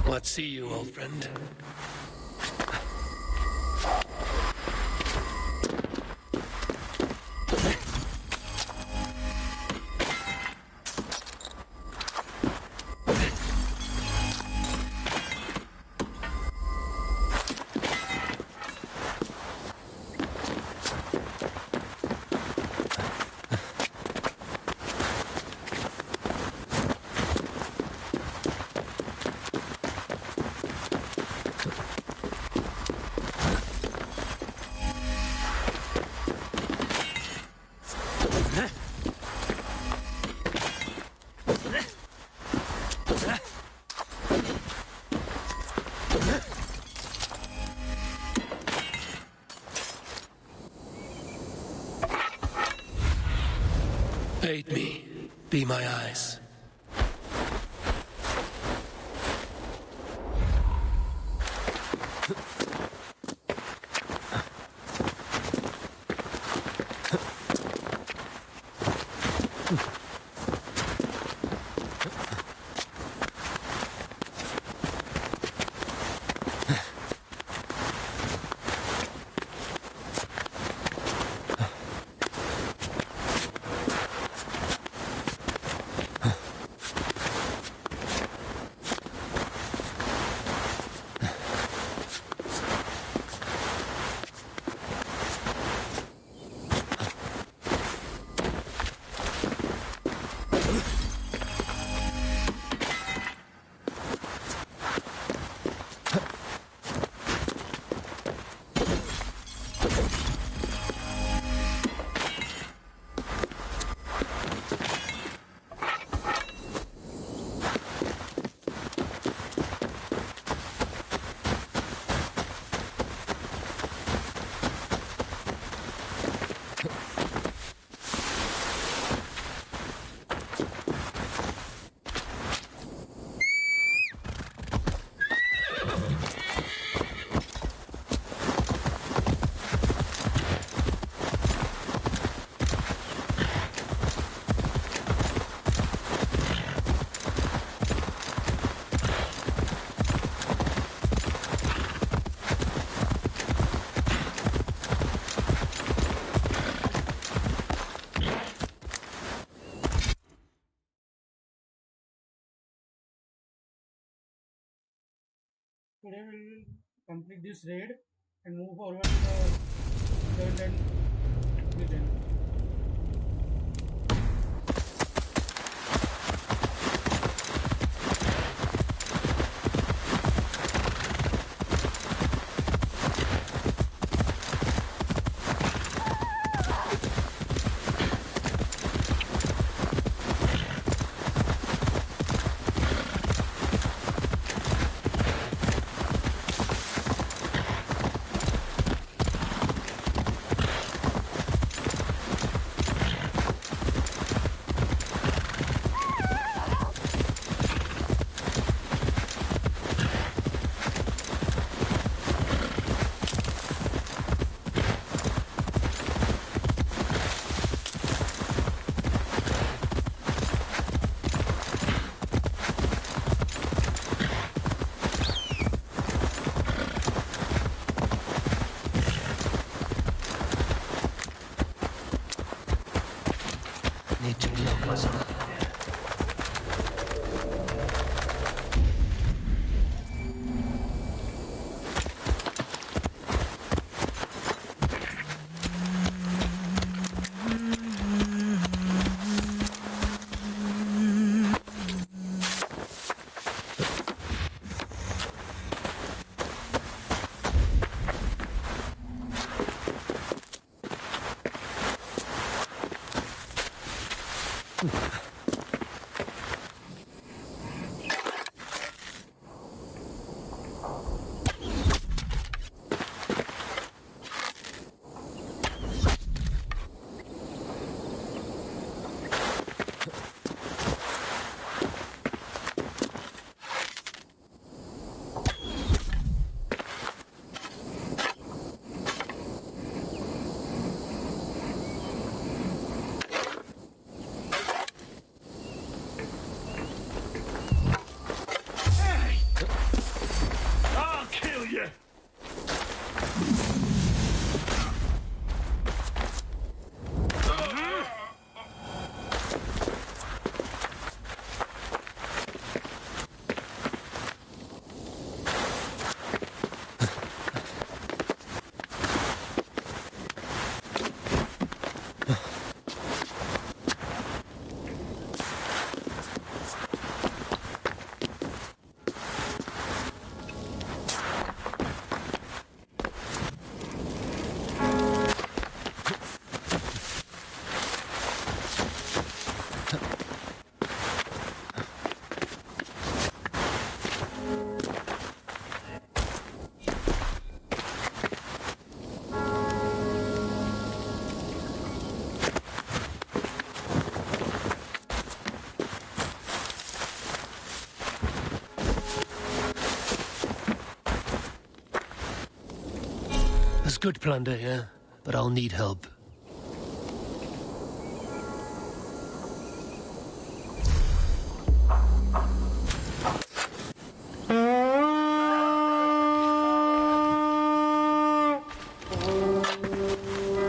Let's see you, old friend. Aid me. Be my eyes. Today we will complete this raid and move forward to the Netherlands region. There's good plunder here, but I'll need help.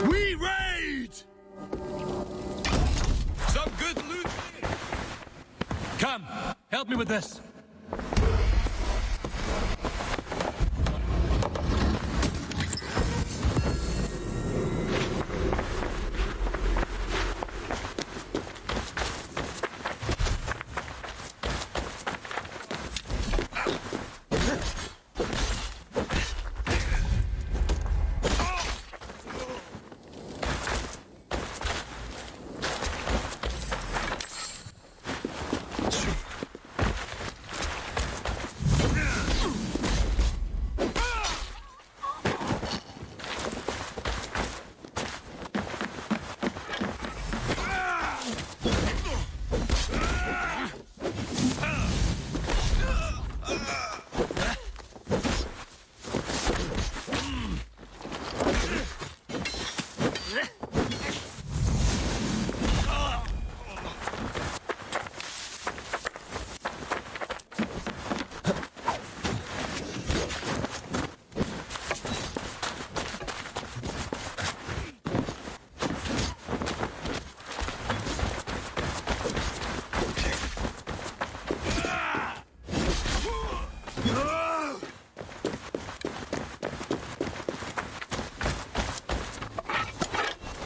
We raid! Some good loot. Come, help me with this.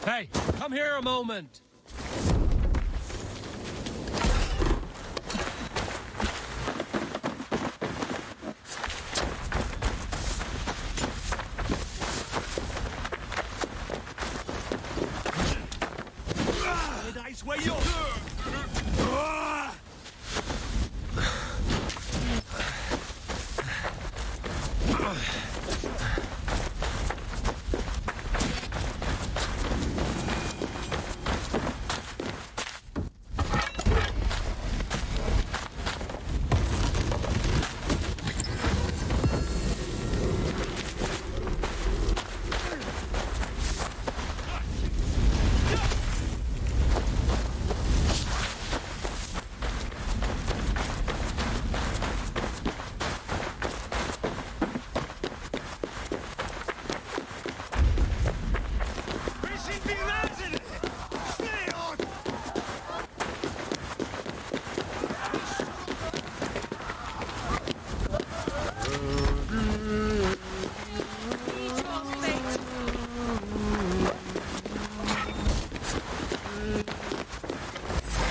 Hey, come here a moment. Nice way you.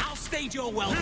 I'll stage your welcome.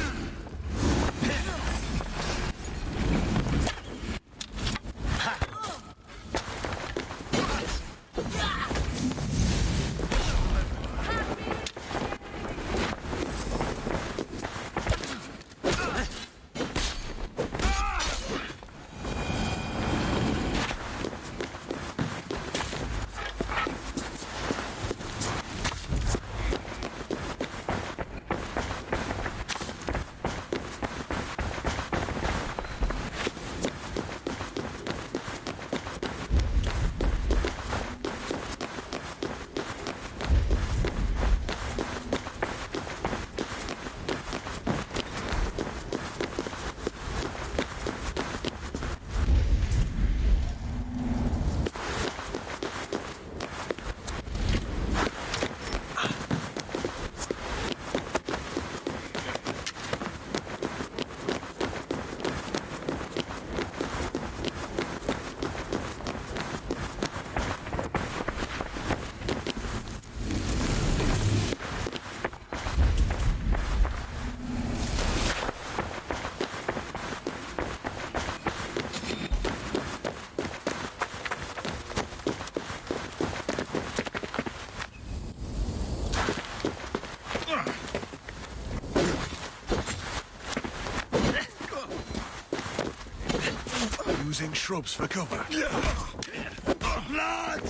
Using shrubs for cover. Blood!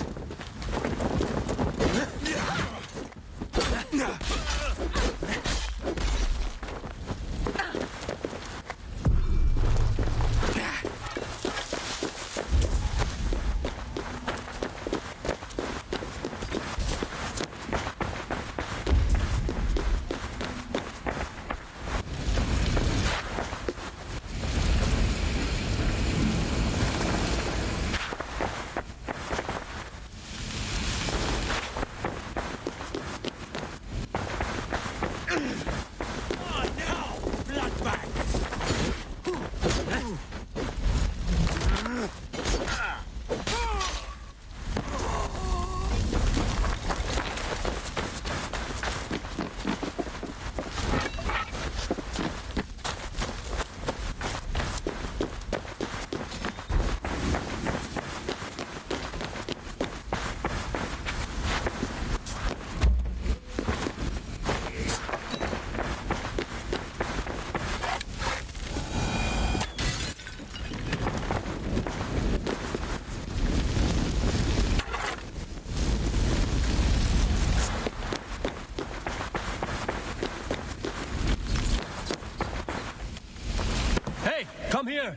here.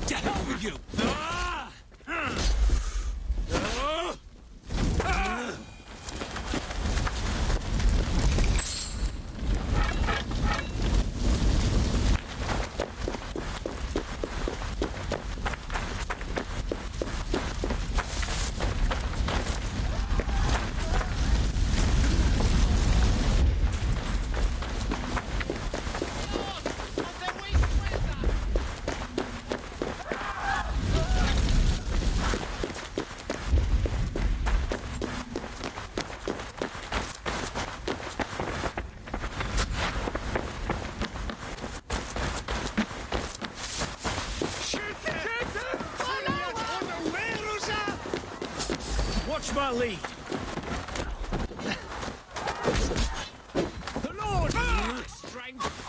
To hell with you! Watch my lead. The Lord! Strength!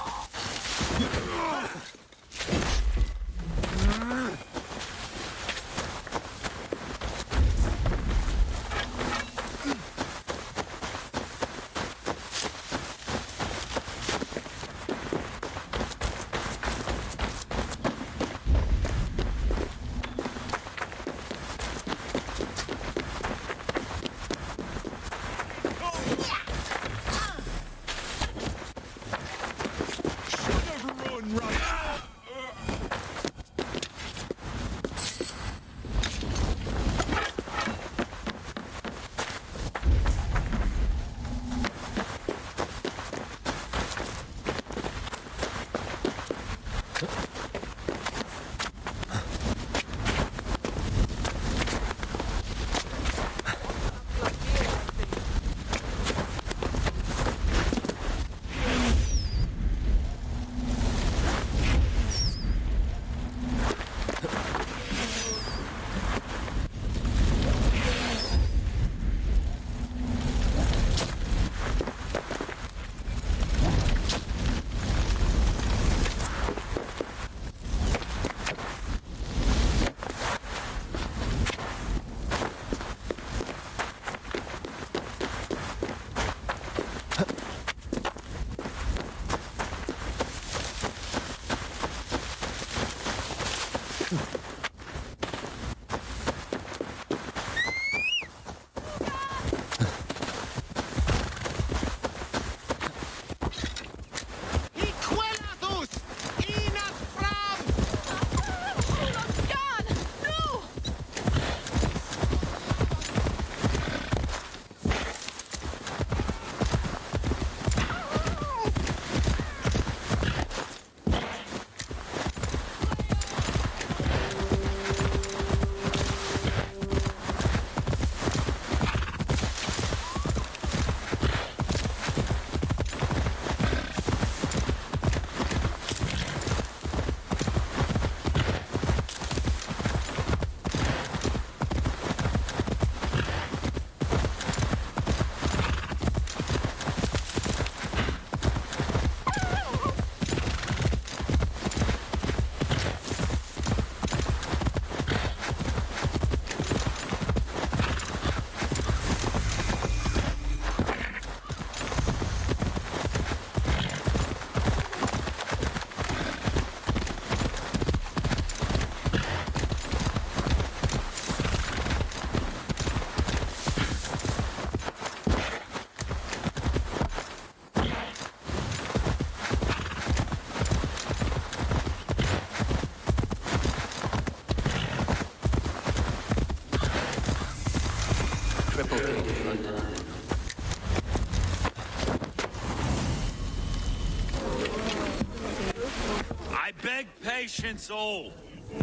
I beg patience all.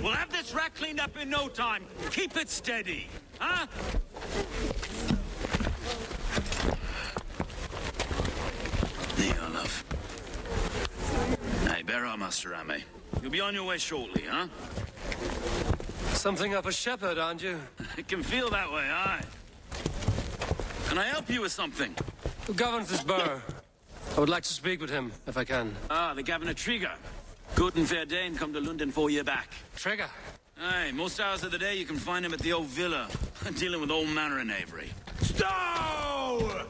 We'll have this wreck cleaned up in no time. Keep it steady, huh? There you are, love. Hey, bear our Master Ame. You'll be on your way shortly, huh? Something of a shepherd, aren't you? It can feel that way, aye. Can I help you with something? Who governs this burgh? I would like to speak with him, if I can. Ah, the Governor Trigger. Good and fair Dane come to London 4 year back. Trigger. Aye, most hours of the day you can find him at the old villa, dealing with all manner of knavery. Stow!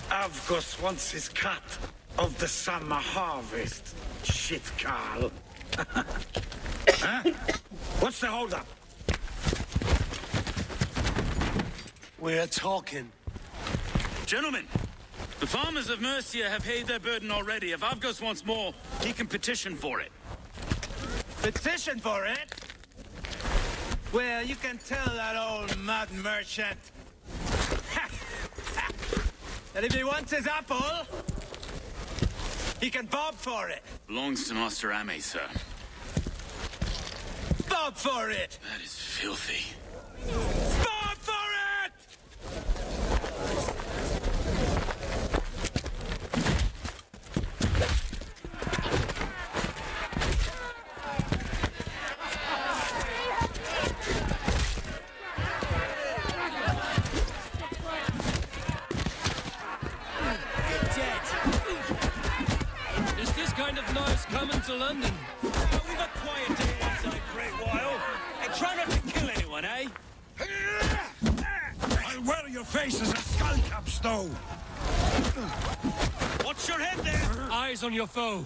Avgos wants his cut of the summer harvest. Shit, Carl. Huh? What's the holdup? We're talking. Gentlemen, the farmers of Mercia have paid their burden already. If Avgos wants more, he can petition for it. Petition for it? Well, you can tell that old mud merchant that if he wants his apple, he can bob for it. Belongs to Master Ame, sir. Bob for it! That is filthy. Bob for it! Is this kind of noise coming to London? We've a quiet day once in a great while. And try not to kill anyone, eh? I'll wear your face as a skull cap, Stow. Watch your head there! Eyes on your foe.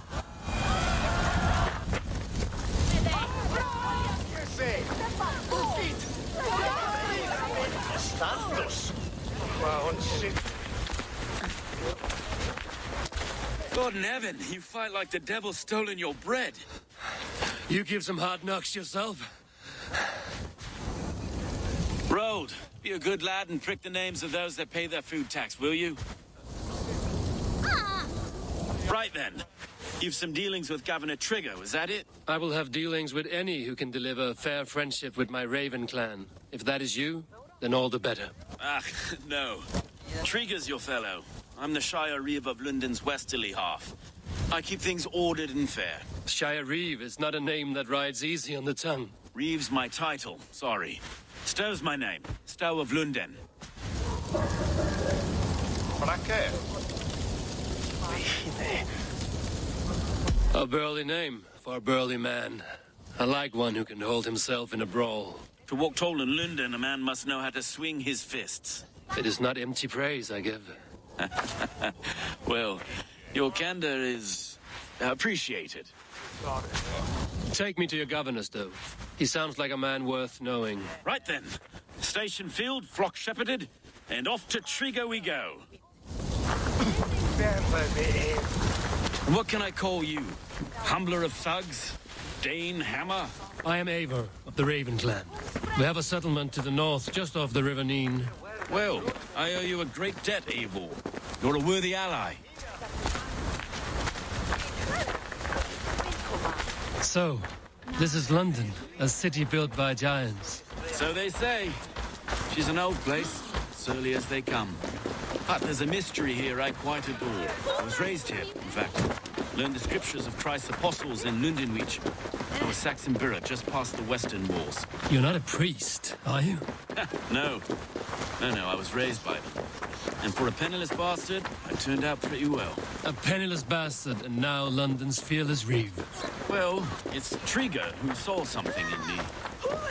God in heaven, you fight like the devil stolen your bread. You give some hard knocks yourself. Road, be a good lad and prick the names of those that pay their food tax, will you? Right then. You've some dealings with Governor Trigger, is that it? I will have dealings with any who can deliver fair friendship with my Raven clan. If that is you, then all the better. Ah, no. Trigger's your fellow. I'm the Shire Reeve of London's westerly half. I keep things ordered and fair. Shire Reeve is not a name that rides easy on the tongue. Reeve's my title, sorry. Stow's my name. Stow of London. A burly name for a burly man. I like one who can hold himself in a brawl. To walk tall in London, a man must know how to swing his fists. It is not empty praise I give. Well, your candor is appreciated. Take me to your governor, Stow. He sounds like a man worth knowing. Right then. Station field, flock shepherded, and off to Trigger we go. What can I call you? Humbler of thugs? Dane Hammer? I am Eivor of the Raven clan. We have a settlement to the north, just off the River Neen. Well, I owe you a great debt, Eivor. You're a worthy ally. So, this is London, a city built by giants. So they say. She's an old place, surly as they come. But there's a mystery here I quite adore. I was raised here, in fact. Learned the scriptures of Christ's apostles in Lundenwich. I was Saxon Borough, just past the western walls. You're not a priest, are you? No. No, I was raised by them. And for a penniless bastard, I turned out pretty well. A penniless bastard, and now London's fearless Reeve. Well, it's Trigger who saw something in me.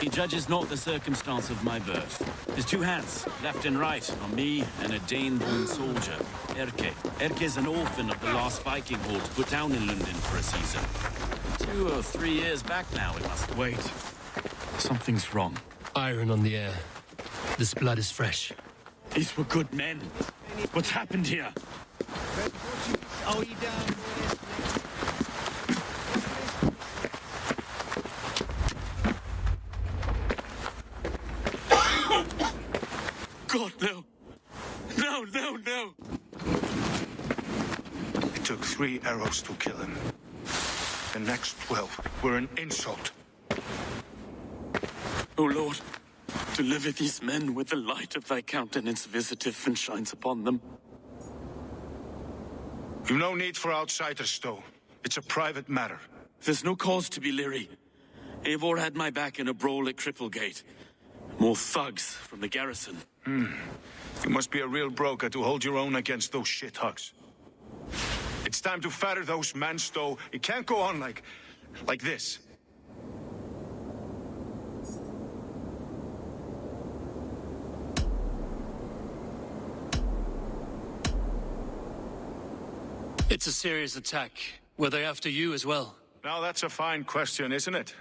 He judges not the circumstance of my birth. His two hands, left and right, on me and a Dane-born soldier, Erke. Erke's an orphan of the last Viking horde put down in London for a season. 2 or 3 years back now, it must wait. Something's wrong. Iron on the air. This blood is fresh. These were good men. What's happened here? Oh, you down? God, no. No, no, no. It took 3 arrows to kill him. The next 12 were an insult. O Lord, deliver these men with the light of thy countenance visitive and shines upon them. You've no need for outsiders, though. It's a private matter. There's no cause to be leery. Eivor had my back in a brawl at Cripplegate. More thugs from the garrison. You must be a real broker to hold your own against those shithugs. It's time to fatter those men, Stowe. It can't go on like this. It's a serious attack. Were they after you as well? Now that's a fine question, isn't it?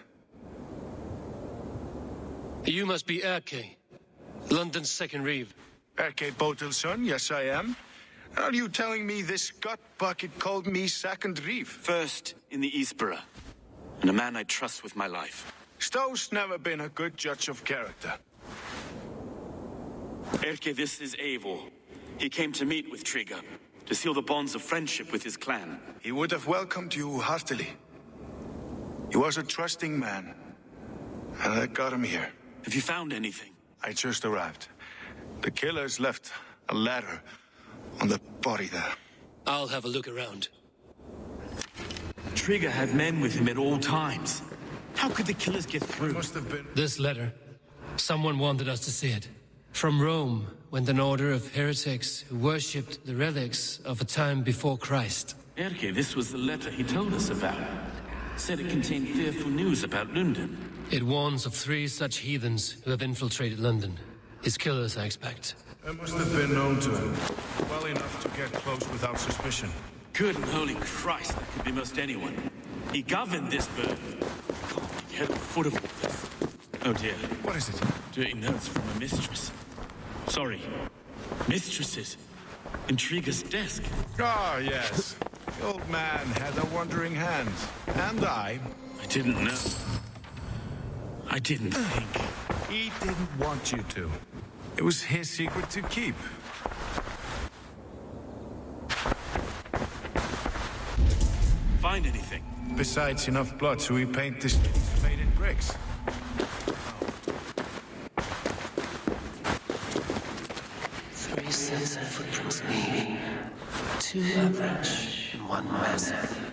You must be Erke, London's second reeve. Erke Botelson, yes I am. Are you telling me this gut bucket called me second reeve? First in the Eastborough, and a man I trust with my life. Stowe's never been a good judge of character. Erke, this is Eivor. He came to meet with Trigger, to seal the bonds of friendship with his clan. He would have welcomed you heartily. He was a trusting man, and I got him here. Have you found anything? I just arrived. The killers left a ladder on the body there. I'll have a look around. Trigger had men with him at all times. How could the killers get through? Must have been... This letter. Someone wanted us to see it. From Rome went an order of heretics who worshipped the relics of a time before Christ. Erke, this was the letter he told us about. Said it contained fearful news about London. It warns of 3 such heathens who have infiltrated London. His killers, I expect. I must have been known to him. Well enough to get close without suspicion. Good and holy Christ, that could be most anyone. He governed this bird. God, he had a foot of this. Oh dear. What is it? Dirty notes from a mistress. Sorry. Mistresses. Intriguer's desk. Ah, yes. The old man had a wandering hand. And I didn't know. I didn't think. He didn't want you to. It was his secret to keep. Find anything? Besides enough blood to repaint the streets made in bricks. 3 sets of footprints needed. 2 average and 1 massive.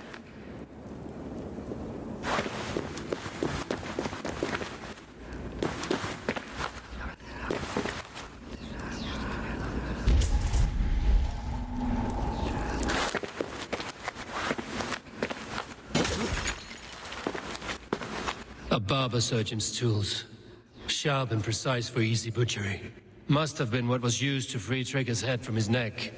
A barber surgeon's tools. Sharp and precise for easy butchery. Must have been what was used to free Trigger's head from his neck.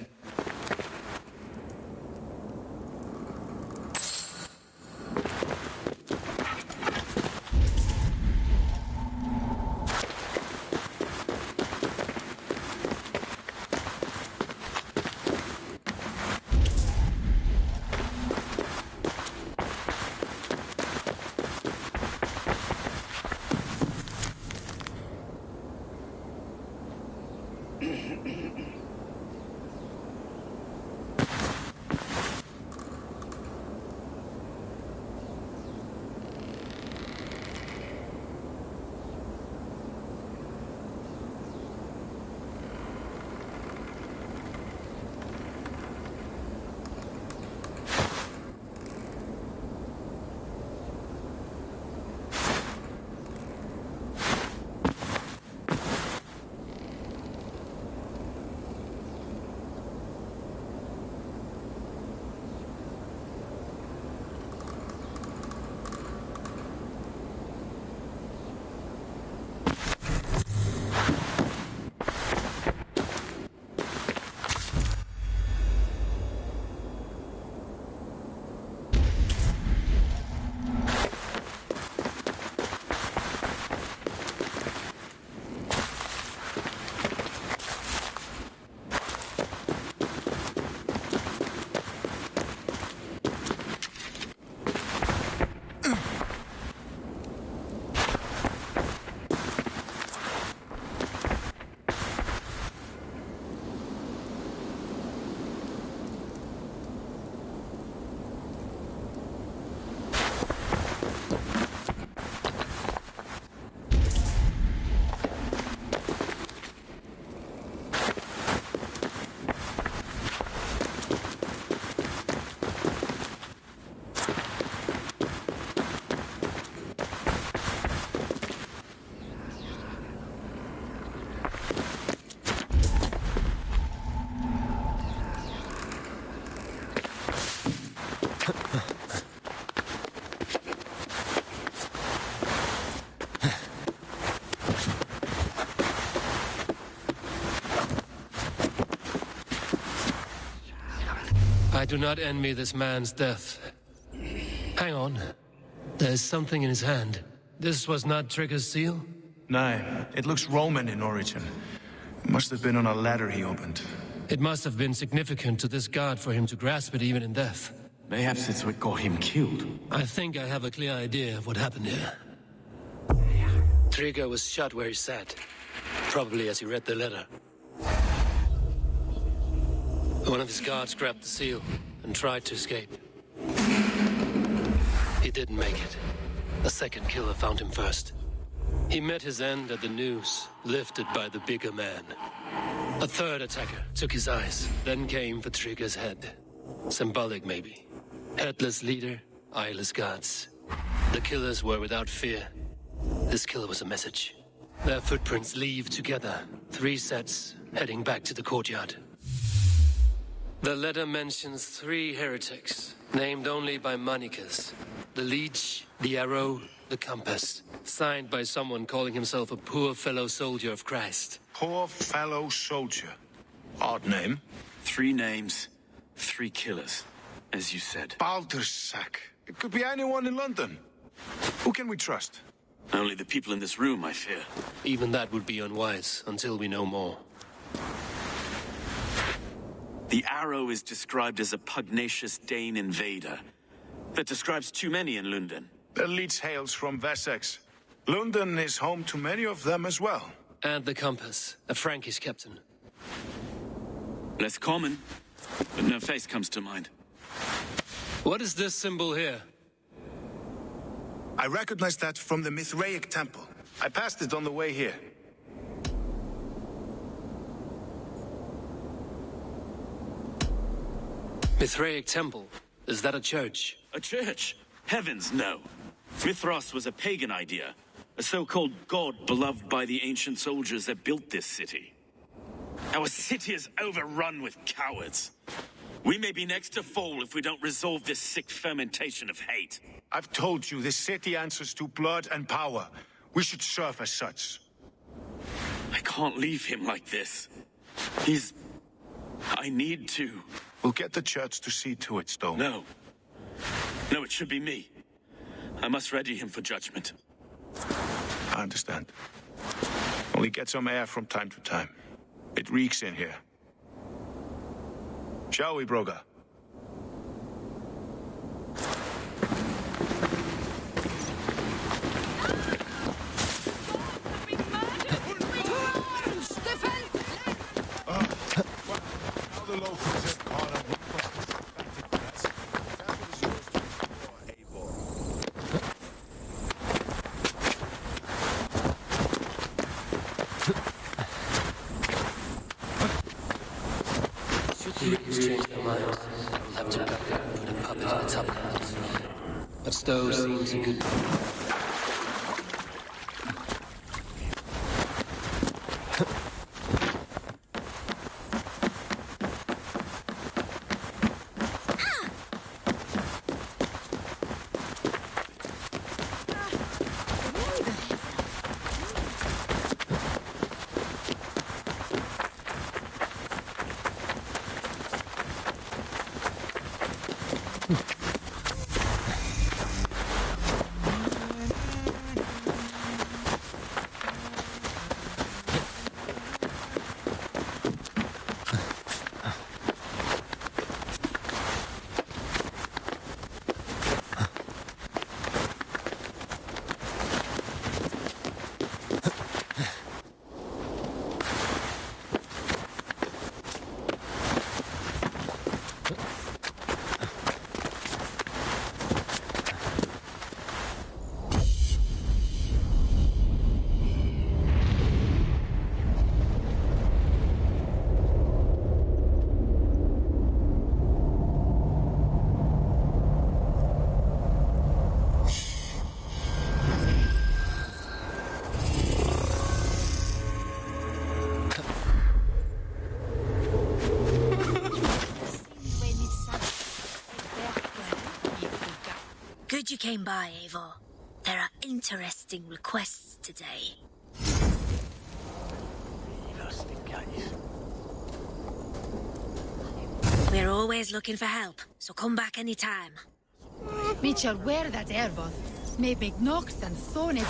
do not envy this man's death. Hang on. There's something in his hand. This was not Trigger's seal? No, it looks Roman in origin. Must have been on a ladder he opened. It must have been significant to this god for him to grasp it even in death. Perhaps it's what got him killed. I think I have a clear idea of what happened here. Trigger was shot where he sat, probably as he read the letter. One of his guards grabbed the seal and tried to escape. He didn't make it. A second killer found him first. He met his end at the noose, lifted by the bigger man. A third attacker took his eyes, then came for Trigger's head. Symbolic, maybe. Headless leader, eyeless guards. The killers were without fear. This killer was a message. Their footprints leave together, 3 sets, heading back to the courtyard. The letter mentions 3 heretics, named only by monikers. The Leech, the Arrow, the Compass. Signed by someone calling himself a poor fellow soldier of Christ. Poor fellow soldier. Odd name. 3 names, 3 killers, as you said. Baldersack. It could be anyone in London. Who can we trust? Only the people in this room, I fear. Even that would be unwise, until we know more. The Arrow is described as a pugnacious Dane invader. That describes too many in London. The Leech hails from Wessex. London is home to many of them as well. And the Compass, a Frankish captain. Less common, but no face comes to mind. What is this symbol here? I recognize that from the Mithraic temple. I passed it on the way here. Mithraic temple? Is that a church? A church? Heavens, no. Mithras was a pagan idea. A so-called god beloved by the ancient soldiers that built this city. Our city is overrun with cowards. We may be next to fall if we don't resolve this sick fermentation of hate. I've told you, this city answers to blood and power. We should serve as such. I can't leave him like this. I need to. We'll get the church to see to it, Stone. No. No, it should be me. I must ready him for judgment. I understand. Only get some air from time to time. It reeks in here. Shall we, Broga? Change their mind. We'll have to put a puppet on the top of it. But Stowe seems a good Good you came by, Eivor. There are interesting requests today. We're always looking for help, so come back anytime. Mitchell, where that ervoth? Maybe knocked and thorn it.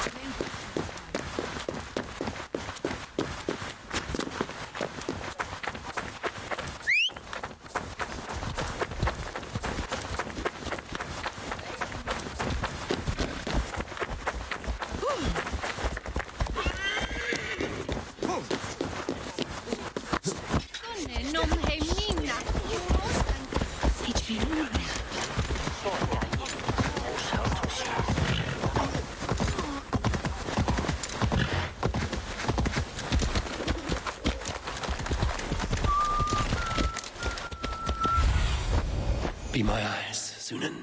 Be my eyes, Sunan.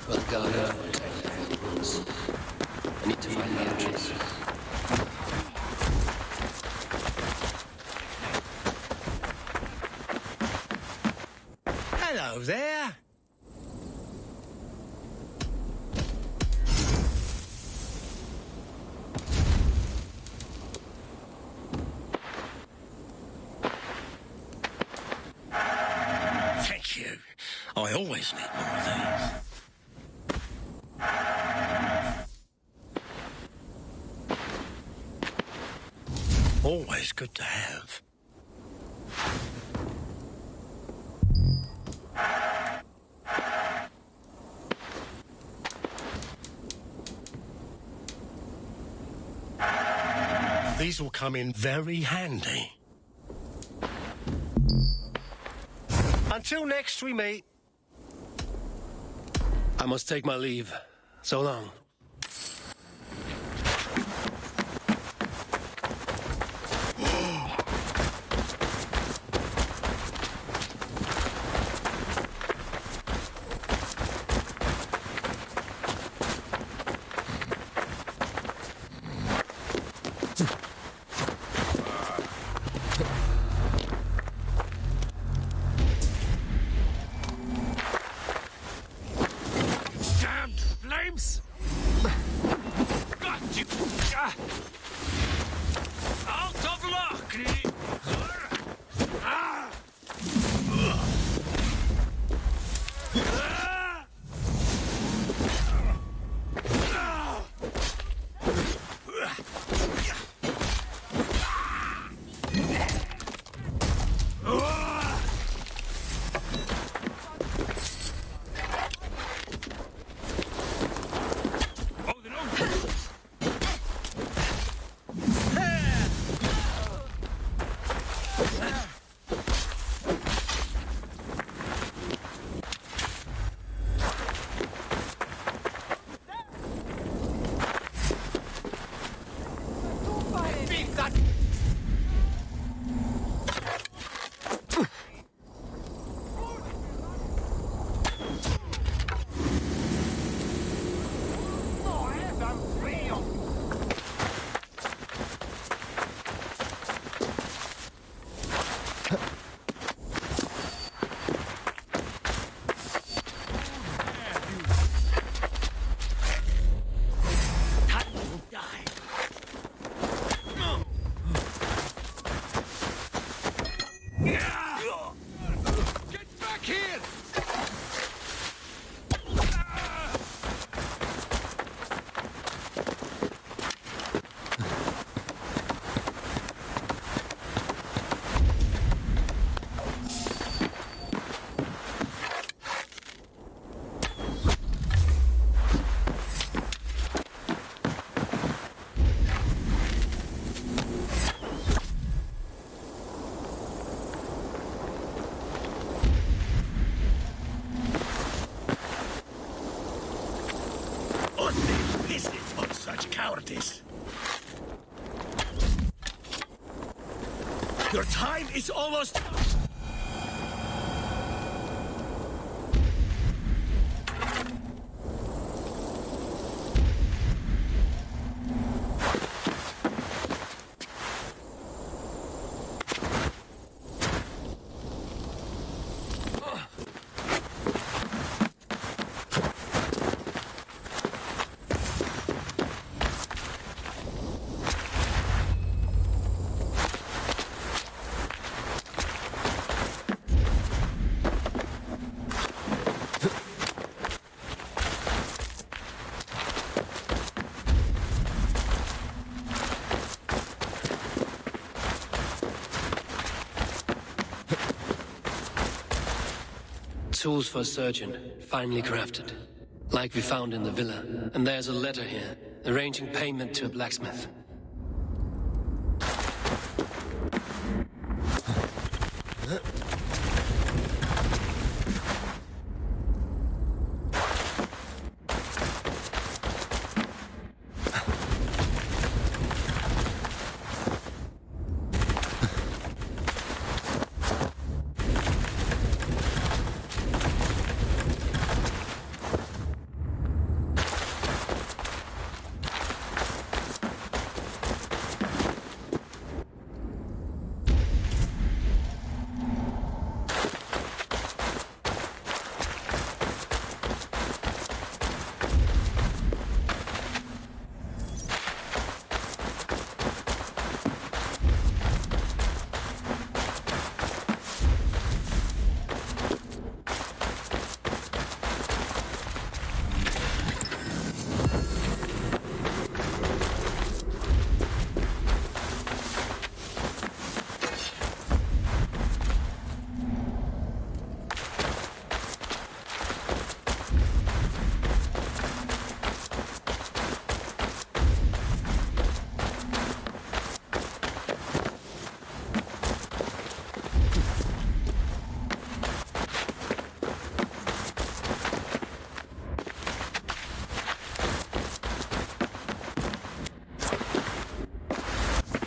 Well guarded and protected from the rules. I need to find the entrance. Hello there. Thank you. I always need more of these. Always good to have. These will come in very handy. Until next we meet. I must take my leave. So long. Put the business on such cowardice. Your time is almost... Tools for a surgeon, finely crafted. Like we found in the villa. And there's a letter here, arranging payment to a blacksmith.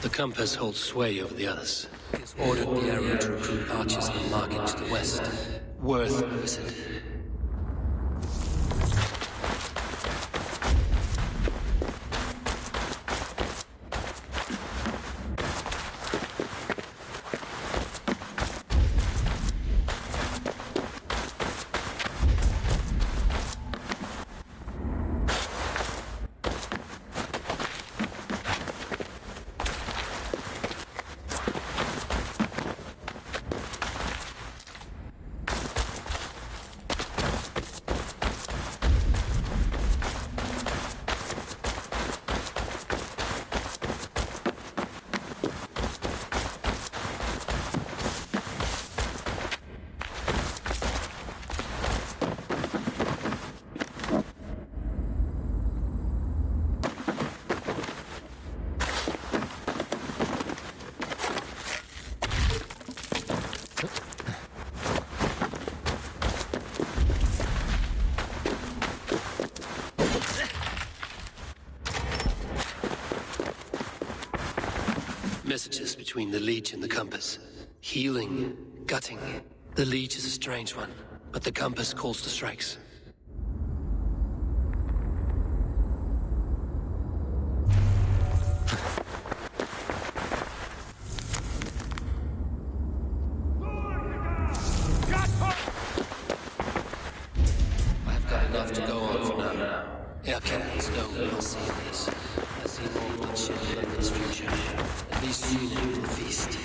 The compass holds sway over the others. He's ordered the arrow to recruit archers in the market to the west. Worth a visit. Messages between the leech and the compass. Healing, gutting. The leech is a strange one, but the compass calls to strikes. I've got enough to go on for now. Okay, let's go. We'll see this. I've seen all bloodshed in London's future. At least soon it will feast.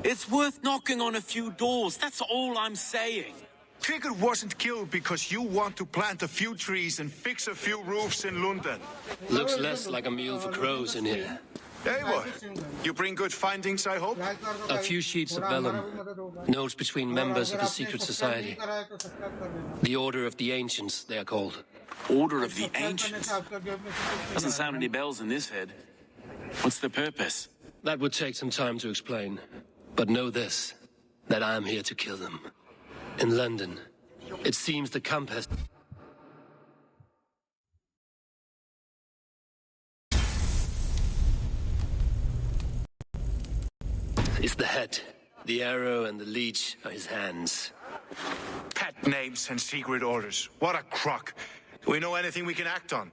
It's worth knocking on a few doors, that's all I'm saying. Trigger wasn't killed because you want to plant a few trees and fix a few roofs in London. Looks less like a meal for crows in here. Eivor, you bring good findings, I hope? A few sheets of vellum, notes between members of the secret society. The Order of the Ancients, they are called. Order of the Ancients? Doesn't sound any bells in this head. What's the purpose? That would take some time to explain. But know this, that I'm here to kill them. In London, it seems the compass is the head. The arrow and the leech are his hands. Pet names and secret orders. What a crock. Do we know anything we can act on?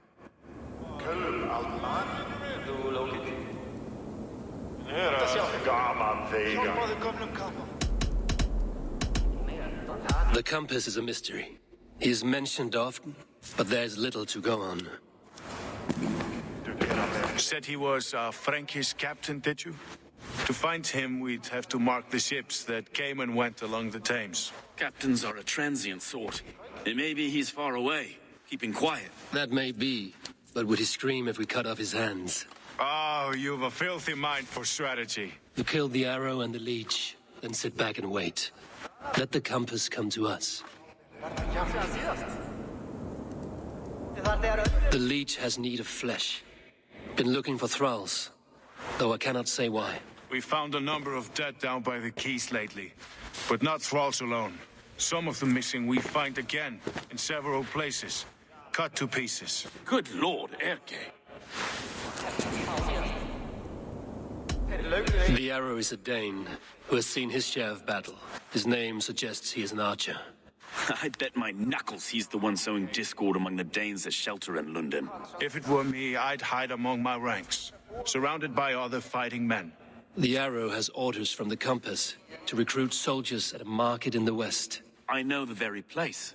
The compass is a mystery. He is mentioned often, but there's little to go on. Said he was a Frankish captain, did you? To find him, we'd have to mark the ships that came and went along the Thames. Captains are a transient sort. It may be he's far away, keeping quiet. That may be, but would he scream if we cut off his hands? Oh, you've a filthy mind for strategy. You kill the arrow and the leech, then sit back and wait. Let the compass come to us. The leech has need of flesh. Been looking for thralls, though I cannot say why. We found a number of dead down by the quays lately, but not thralls alone. Some of the missing we find again in several places, cut to pieces. Good Lord, Erke. The arrow is a Dane who has seen his share of battle. His name suggests he is an archer. I bet my knuckles he's the one sowing discord among the Danes that shelter in London. If it were me, I'd hide among my ranks, surrounded by other fighting men. The arrow has orders from the compass to recruit soldiers at a market in the west. I know the very place.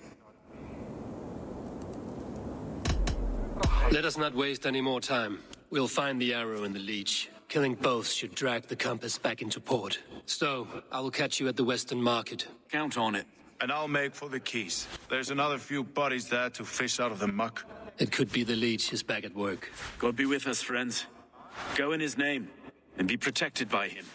Let us not waste any more time. We'll find the arrow and the leech. Killing both should drag the compass back into port. Stowe, I will catch you at the western market. Count on it. And I'll make for the quays. There's another few bodies there to fish out of the muck. It could be the leech is back at work. God be with us, friends. Go in his name, and be protected by him.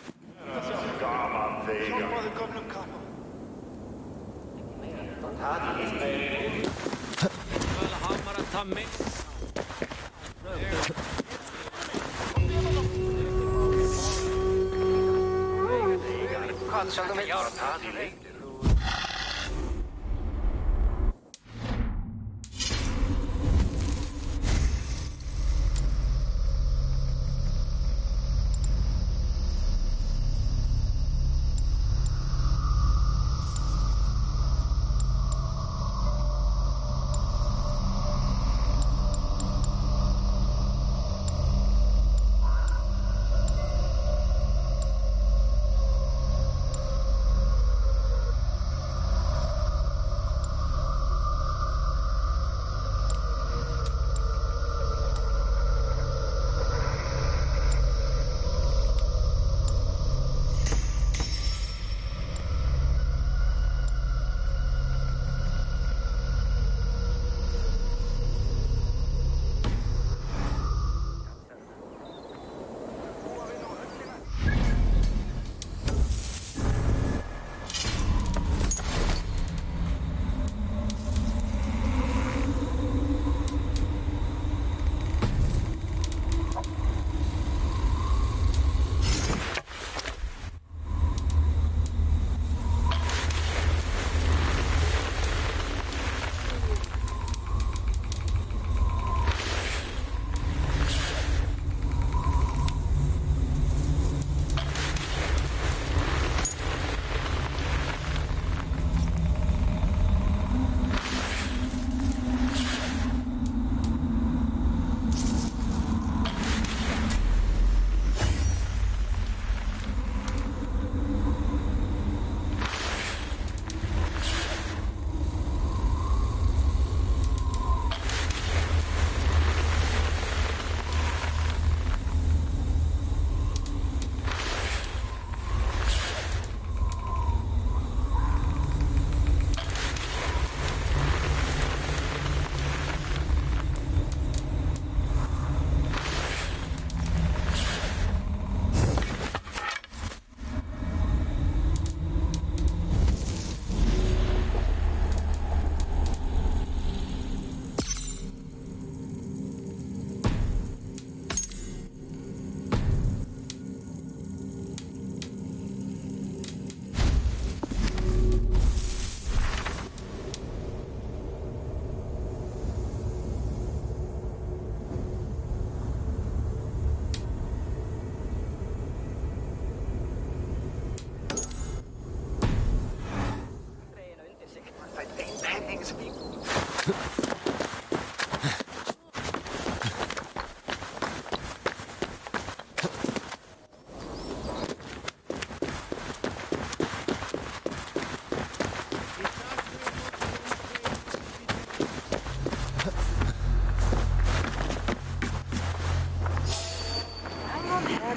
Wait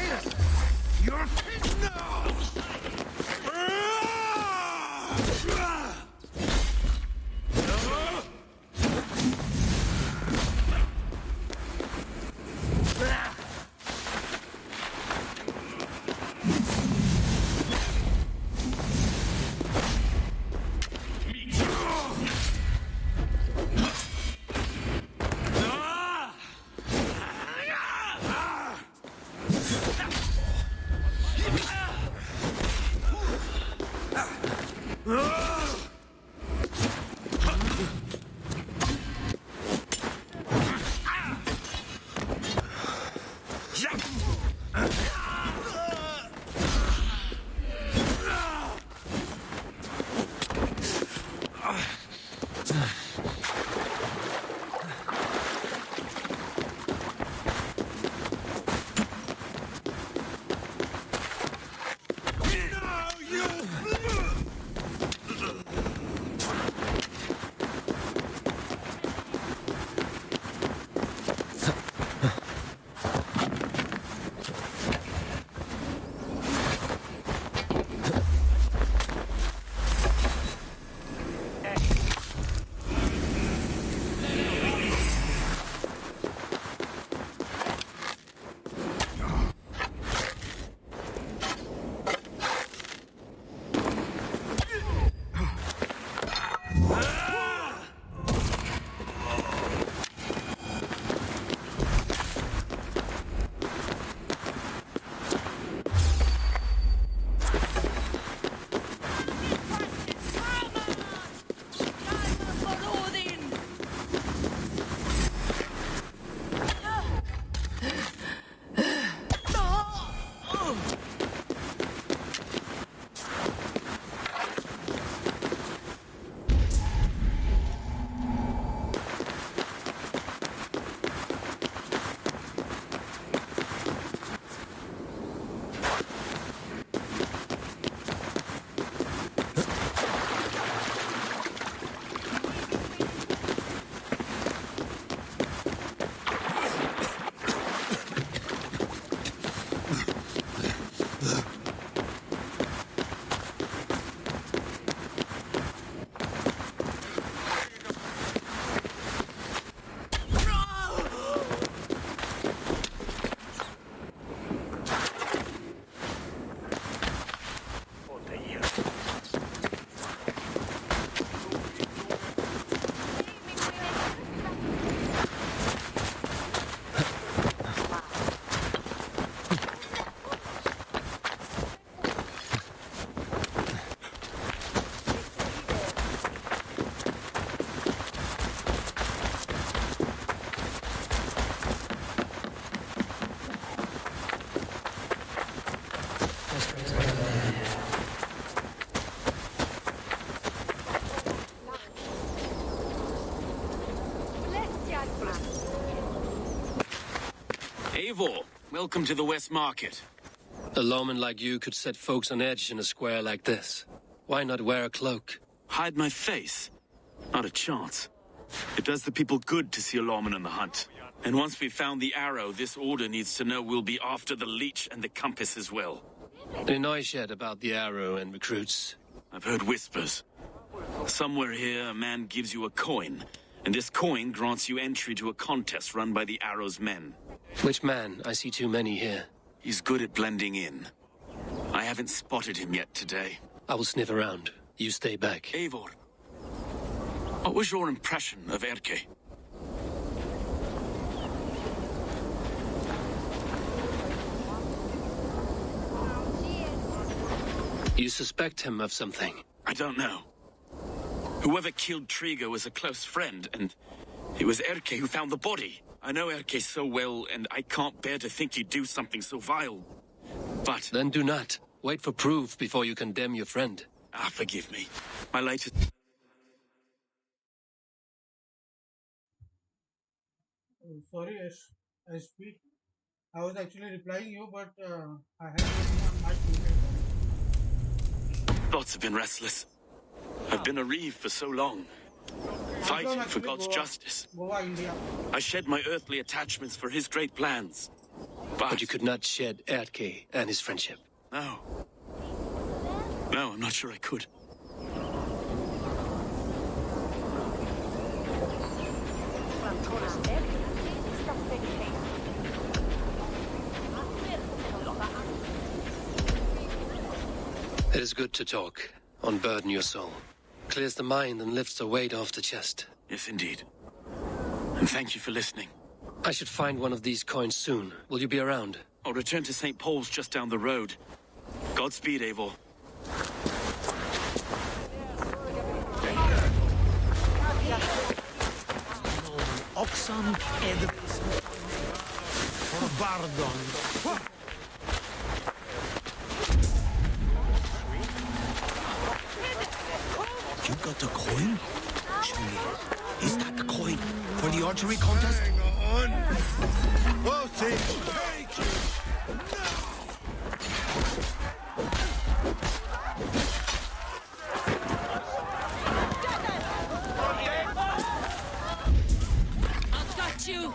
a second. You're no! Eivor, welcome to the West Market. A lawman like you could set folks on edge in a square like this. Why not wear a cloak? Hide my face? Not a chance. It does the people good to see a lawman on the hunt. And once we've found the arrow, this order needs to know we'll be after the leech and the compass as well. Any noise yet about the arrow and recruits? I've heard whispers. Somewhere here, a man gives you a coin, and this coin grants you entry to a contest run by the Arrow's men. Which man? I see too many here. He's good at blending in. I haven't spotted him yet today. I will sniff around. You stay back. Eivor, what was your impression of Erke? You suspect him of something? I don't know. Whoever killed Trigo was a close friend, and it was Erke who found the body. I know Erke so well, and I can't bear to think he'd do something so vile. But... Then do not. Wait for proof before you condemn your friend. Forgive me. My latest... Sorry, I speak. I was actually replying you, but I had my muted. Thoughts have been restless. I've been a reeve for so long, fighting for God's justice. Goa, India. I shed my earthly attachments for his great plans. But you could not shed Erke and his friendship. No. No, I'm not sure I could. It is good to talk, unburden your soul. Clears the mind and lifts the weight off the chest. Yes, indeed. And thank you for listening. I should find one of these coins soon. Will you be around? I'll return to St. Paul's just down the road. Godspeed, Eivor. Oxam Edris. Bardon. You got the coin? Show me. Is that the coin for the archery contest? Hang on. What's it? Take it. I've got you!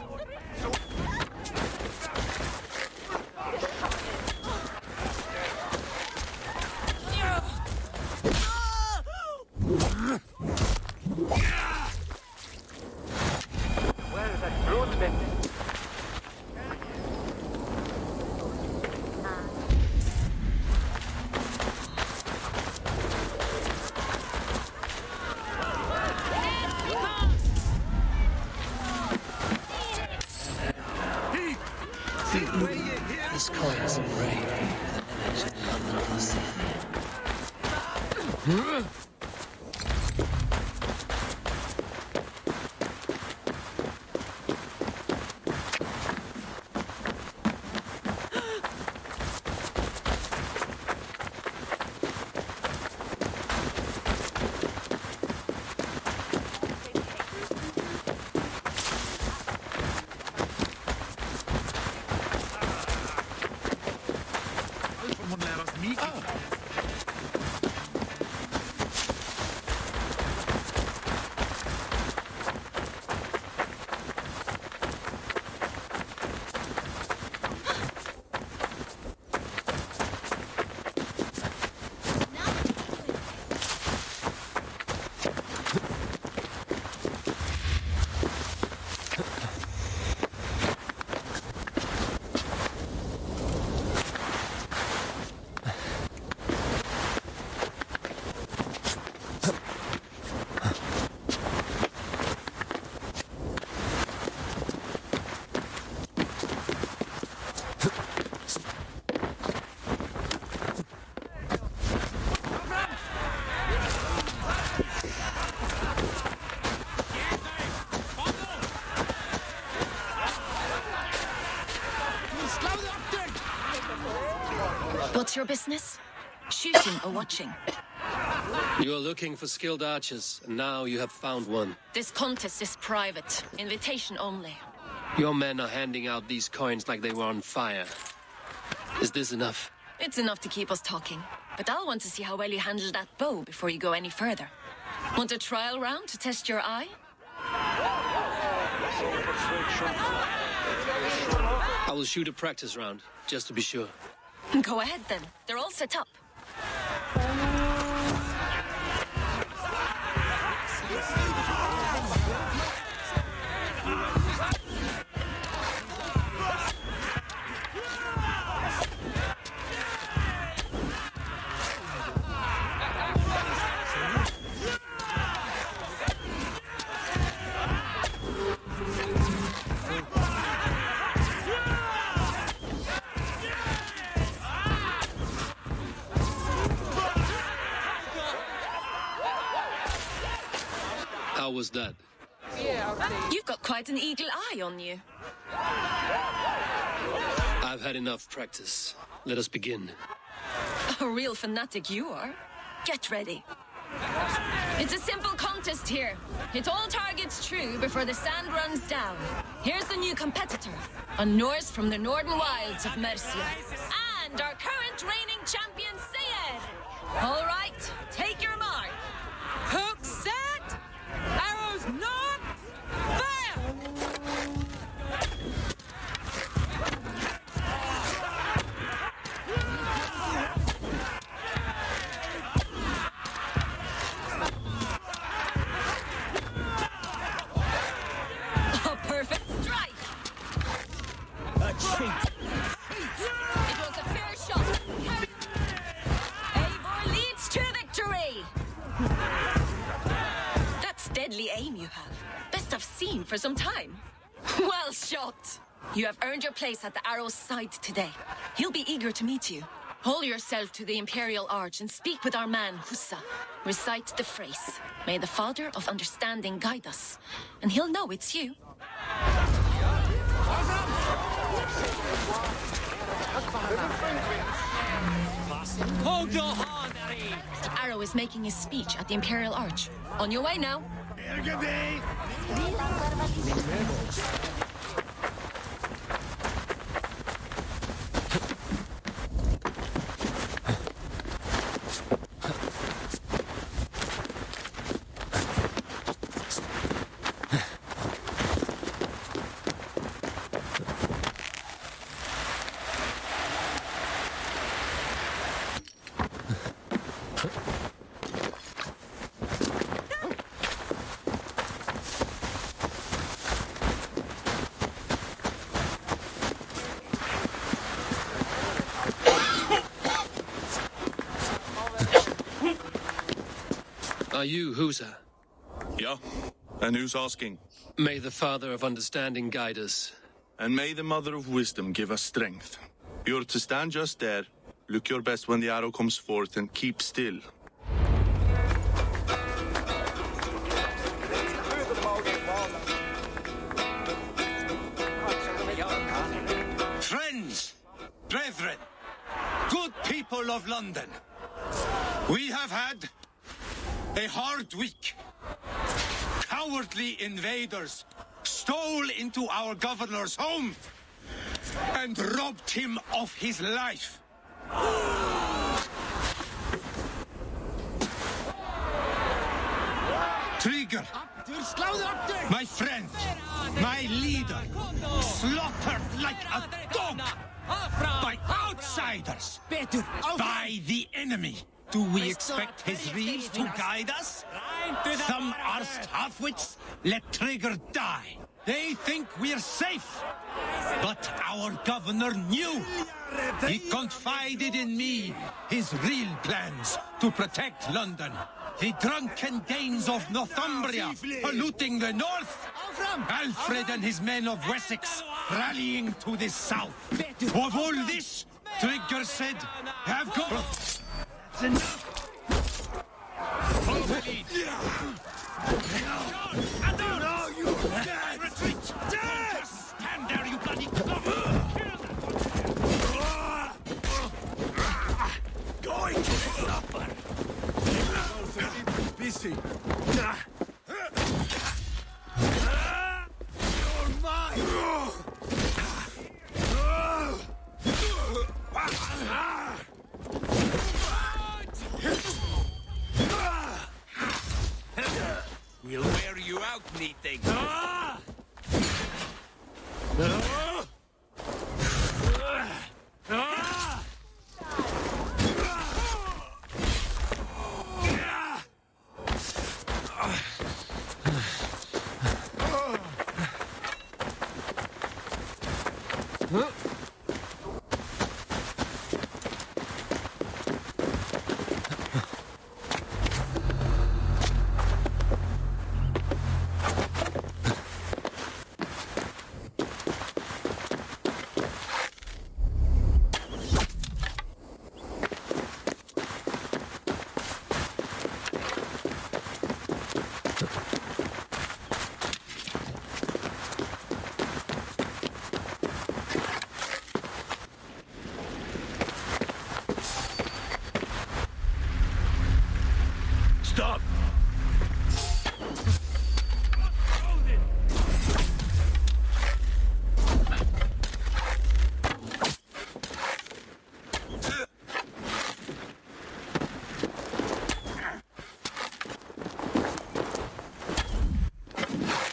This coin is engraved with an image of London Lucy. What's your business? Shooting or watching? You are looking for skilled archers, and now you have found one. This contest is private. Invitation only. Your men are handing out these coins like they were on fire. Is this enough? It's enough to keep us talking. But I'll want to see how well you handle that bow before you go any further. Want a trial round to test your eye? I will shoot a practice round, just to be sure. Go ahead then. They're all set up. How was that? You've got quite an eagle eye on you. I've had enough practice. Let us begin. A real fanatic you are. Get ready. It's a simple contest here. Hit all targets true before the sand runs down. Here's the new competitor, a Norse from the northern wilds of Mercia. And our current reigning champion, Sayed. All right, you have. Best I've seen for some time. Well shot! You have earned your place at the Arrow's side today. He'll be eager to meet you. Hold yourself to the Imperial Arch and speak with our man, Hussa. Recite the phrase. May the Father of Understanding guide us. And he'll know it's you. The Arrow is making his speech at the Imperial Arch. On your way now. Are you Husa? Yeah, and who's asking? May the Father of Understanding guide us. And may the Mother of Wisdom give us strength. You're to stand just there, look your best when the arrow comes forth, and keep still. Friends, brethren, good people of London, we have had a hard week. Cowardly invaders stole into our governor's home and robbed him of his life. Trigger, my friend, my leader, slaughtered like a dog by outsiders, by the enemy. Do we expect his reeves to guide us? Some arsed halfwits let Trigger die. They think we're safe. But our governor knew. He confided in me his real plans to protect London. The drunken Danes of Northumbria polluting the north. Alfred and his men of Wessex rallying to the south. Of all this, Trigger said, have gone. That's enough. Follow the lead. No, you dead. Retreat. Dead. Stand there, you bloody clown. Going to supper. Busy. You're mine. We'll wear you out, meeting. Stop!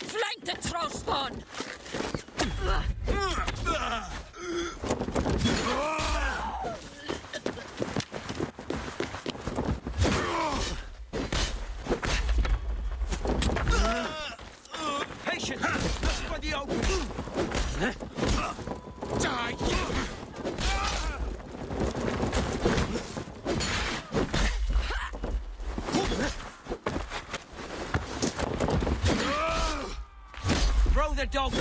Flank the troll spawn! the dog!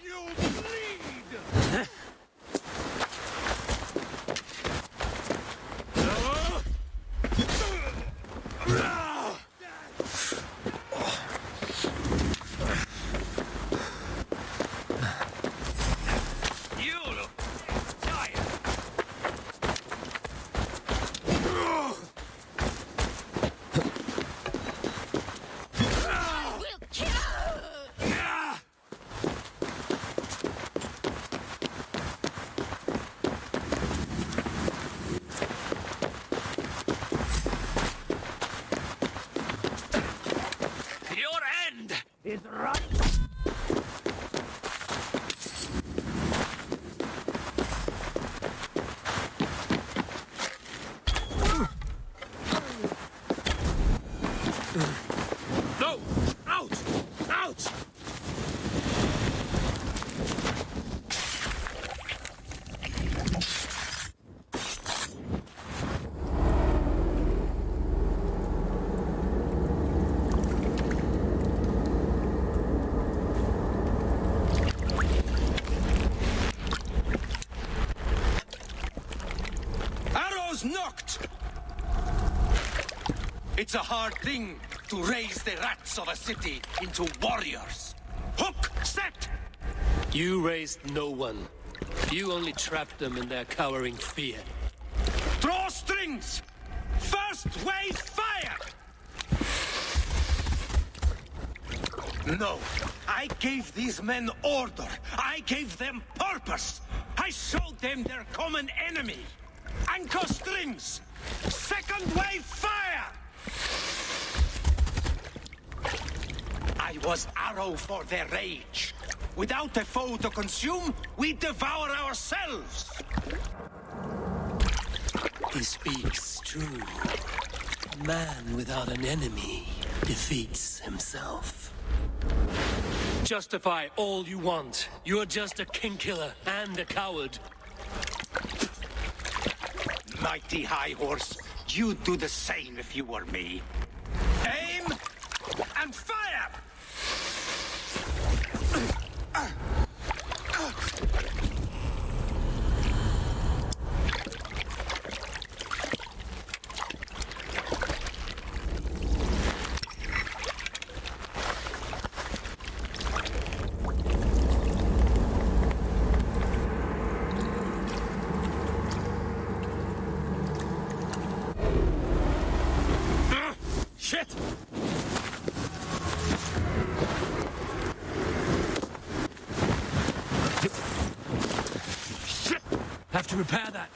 You bleed! No! Out! Out! Arrows knocked! It's a hard thing to raise the rats of a city into warriors. Hook, set! You raised no one. You only trapped them in their cowering fear. Draw strings! First wave fire! No, I gave these men order. I gave them purpose. I showed them their common enemy. Anchor strings! Second wave fire! I was arrow for their rage. Without a foe to consume, we devour ourselves. He speaks true. A man without an enemy defeats himself. Justify all you want. You're just a king killer and a coward. Mighty High Horse, you'd do the same if you were me. Aim and fire! Shit! Shit! Have to repair that.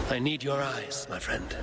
I need your eyes, my friend.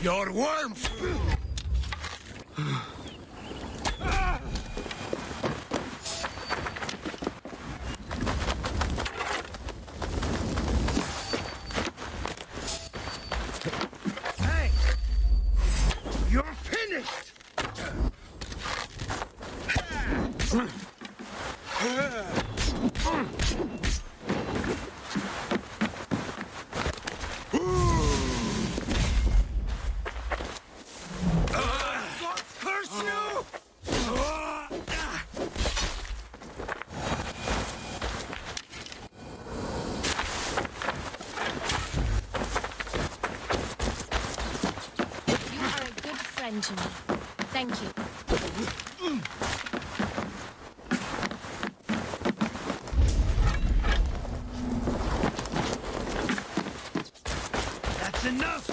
Your warmth! Hey! You're finished! To me. Thank you. That's enough!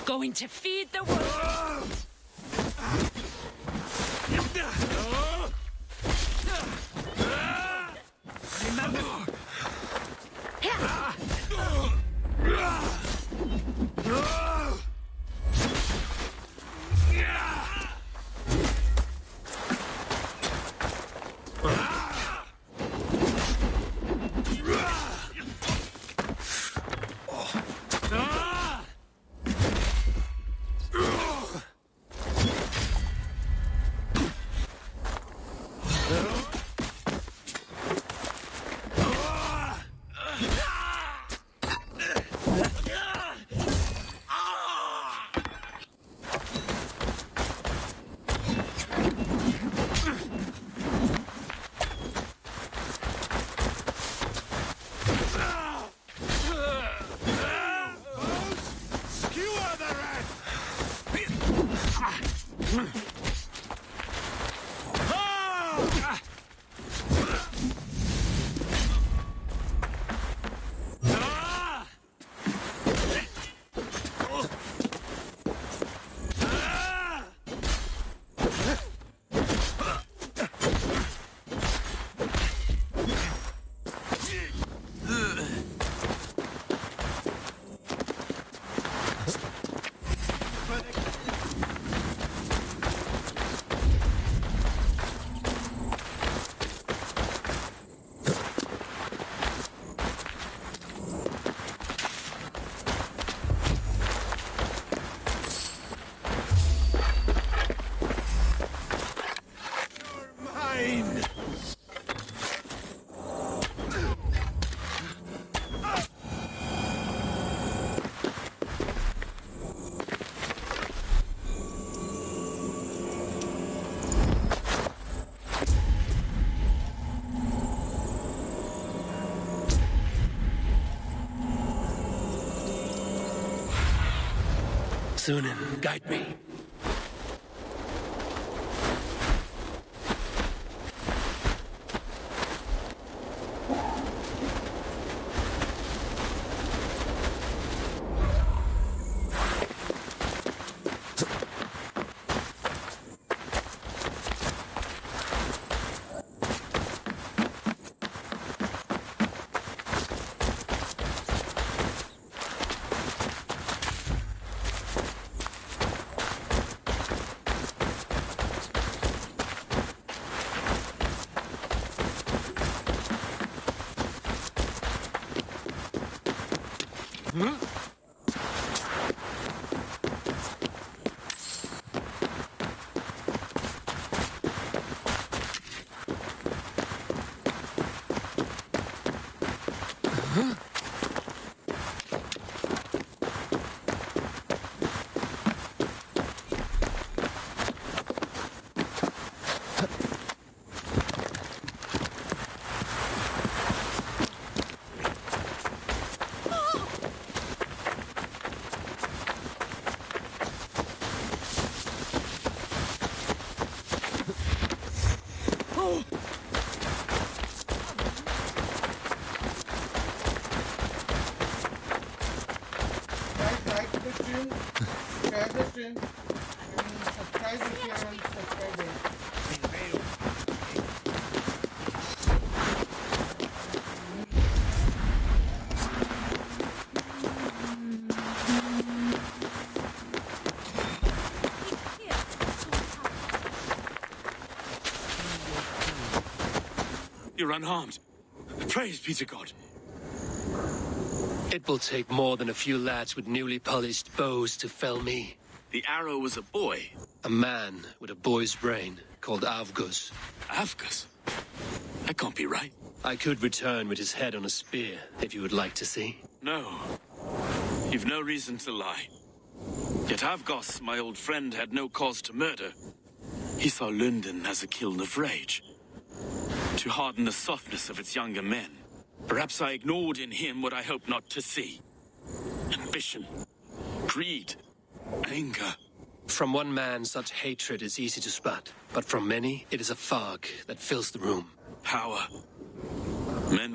Going to feed the world. Sunan, guide me. Like the stream, share the stream, and subscribe if you haven't subscribed yet. You're unharmed. Praise be to God. It will take more than a few lads with newly polished bows to fell me. The arrow was a boy. A man with a boy's brain called Avgus. Avgus? That can't be right. I could return with his head on a spear, if you would like to see. No. You've no reason to lie. Yet Avgos, my old friend, had no cause to murder. He saw London as a kiln of rage, to harden the softness of its younger men. Perhaps I ignored in him what I hoped not to see. Ambition, greed, anger. From one man, such hatred is easy to spot, but from many, it is a fog that fills the room. Power. Men